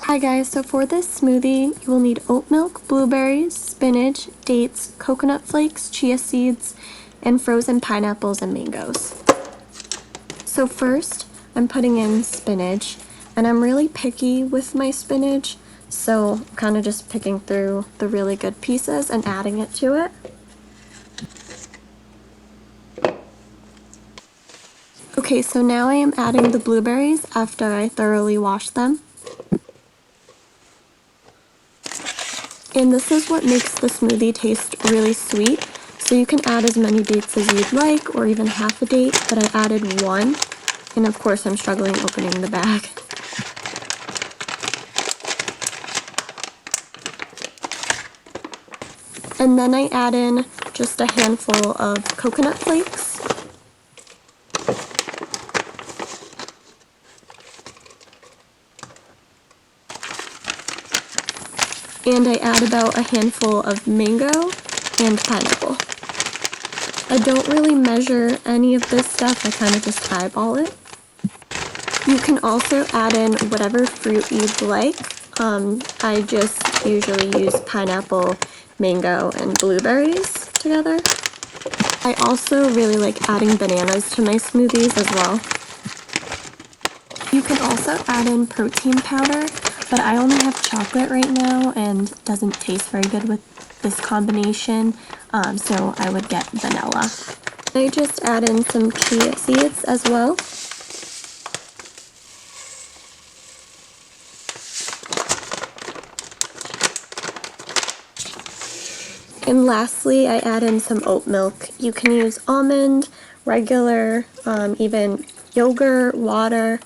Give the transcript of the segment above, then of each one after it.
Hi guys, so for this smoothie, you will need oat milk, blueberries, spinach, dates, coconut flakes, chia seeds, and frozen pineapples and mangoes. So first, I'm putting in spinach, and I'm really picky with my spinach, so I'm kind of just picking through the really good pieces and adding it to it. Okay, so now I am adding the blueberries after I thoroughly wash them. And this is what makes the smoothie taste really sweet. So you can add as many dates as you'd like, or even half a date, but I added one. And of course I'm struggling opening the bag. And then I add in just a handful of coconut flakes. And I add about a handful of mango and pineapple. I don't really measure any of this stuff, I kind of just eyeball it. You can also add in whatever fruit you'd like. I just usually use pineapple, mango, and blueberries together. I also really like adding bananas to my smoothies as well. You can also add in protein powder, but I only have chocolate right now and it doesn't taste very good with this combination, so I would get vanilla. I just add in some chia seeds as well. And lastly, I add in some oat milk. You can use almond, regular, even yogurt, water.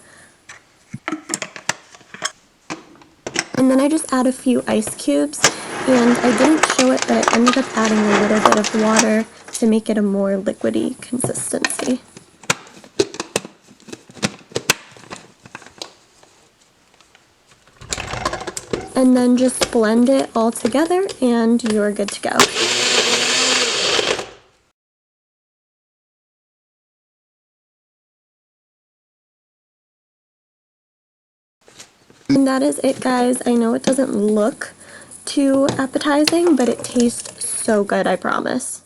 And then I just add a few ice cubes, and I didn't show it, but I ended up adding a little bit of water to make it a more liquidy consistency. And then just blend it all together and you're good to go. And that is it, guys. I know it doesn't look too appetizing, but it tastes so good, I promise.